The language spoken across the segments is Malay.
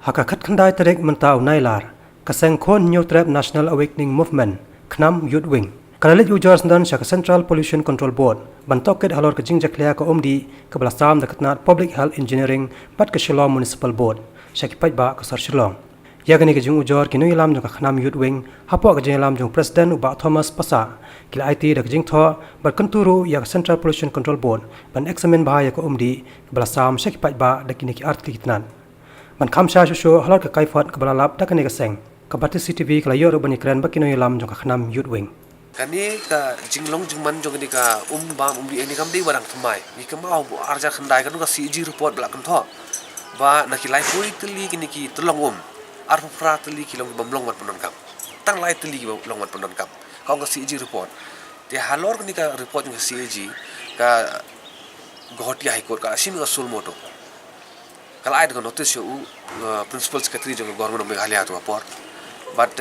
Haka khat khandai terek mentau nailar kaseng khon new trap National Awakening Movement Khnam Youth Wing Kalalit Ujor sendan syaka Central Pollution Control Board bantok ket Halor kejing jaklia ke Umdih ke belasam dekat nat Public Health Engineering pat ke Shillong Municipal Board syakipat ba ke Sar Shillong ya gani kejing Ujor kinu ilam jong Khnam Youth Wing hapok kejing ilam jong President Ubak Thomas Pasa kila IT dak kejing tho berkenturu ya Central Pollution Control Board ban examine bahaya ke Umdih ke belasam syakipat ba dak kini ki art kitnan ban khamsha shusho Halor ke kaifat ke belalap dak kani keseng ke Cpcb ke layor bani keren bakino ilam jong Khnam Youth Wing kani ka jinglong jingman jong ni ka bam umbi ini kam di barang thmai ni ka mau arja khandai kan ka CG report bla kan tho ba na ki lai pui tli ki ni ki tulong ar fra tli ki long bamlong mat panon kam tang lai tli ki long mat panon kam ka CG report te Halor ni ka report ni CG ka Guwahati High Court ka asim ka sul moto kala ai ka notice yo principal secretary jong government of Meghalaya to apor but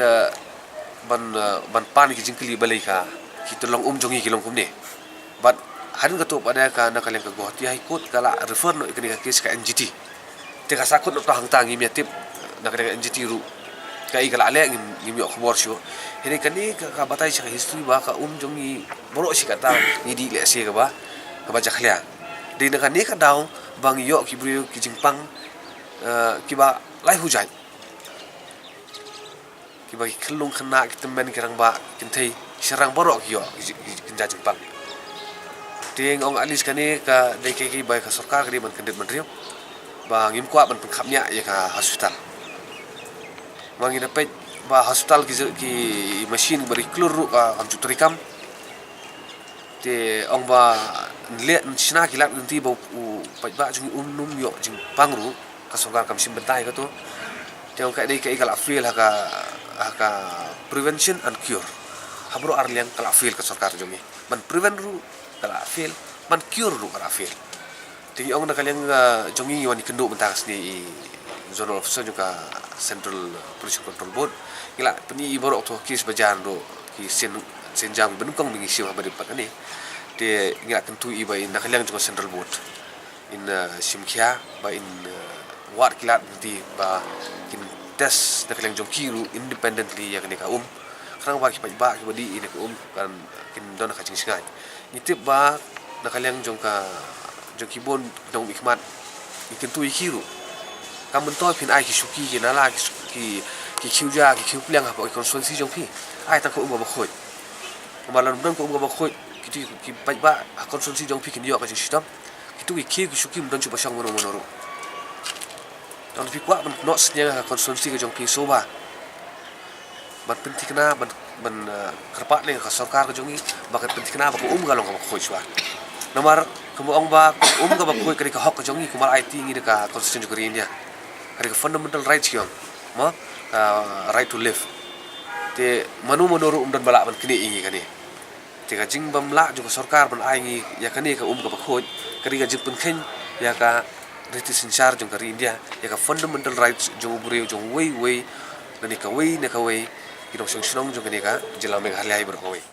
ban pan ki jingkli balai ka ki tolong jongi ki long kumne but harin ka to pada ka na kaleng ka Guwahati High Court kala refer no ikani ka case ka NGT te ka sakut no hang tangi mi tip na kaleng NGT ru ka ikala ale ngi mi khobor sho hene kani ka batai sa history ba ka jongi boro si kata ni di le se ka ba ka baca khlia de na kani ka daw bang yo ki brio ki jingpang ki ba lai hujai ki bagi kelung kena kita men kirang ba kintai serang borok yo kinja jempang ting ong alis kani ka DKK bai ka sarkar kri ban kandet menteri ba ngim kwa ban pengkhapnya ya ka hospital mangi dapat ba hospital ki machine bari klur ka amcu terikam te ong ba le sina kilat nanti ba ba jung num yo jempang ru ka sarkar kam sim bentai ka to te ong ka dai ka ikala feel ka prevention and cure habro arliang kala feel ka sarkar jongi ban prevent ru kala feel ban cure ru kala feel tingi ong na kaliang jongi wani kendo bentas ni zonal officer juga Central Pollution Control Board gila peni borok to kis bajan ro ki senjang benukong mingi siwa bari pakani te gila kentu iba in na kaliang juga Central Board in simkhia ba in wat kilat nanti ba kin test na kaliang jongki ru independently ya kani ka karang ba ki ba ki badi ini ka kan kin don ka jing singai nitip ba na kaliang jongki bon dong ikmat ikin tu ikiru kam bento pin ai ki suki ki nala ki khiuja ki khiupliang ha ba constituency jongpi ai ta ko ba khoi malan don ko ba khoi ki ba constituency jongpi kin yo ka jing sistem kitu ki suki don chu ba sang mono mono dan pi kwa no snya konsumsi ke jong pi soba ban pentikna ban kerpat le ka sarkar ke jongi bakat pentikna ba ko galong ka khoi chwa nomor kemo ong ba ka ba khoi kri ka hok ka jongi kumal IT ngi ka constitution ke india kri ka fundamental rights yong ma right to live te manu ru dan bala ban kini ingi kani te ka jing bam la jo sarkar ban ai ngi ya kani ka ka ba khoi kri ka jing pen khen ya ka British in charge jong kari India ya ka fundamental rights jong bure jong wei nani ka wei na ka wei kidong song jong kani ka jila Meghalaya ber ka wei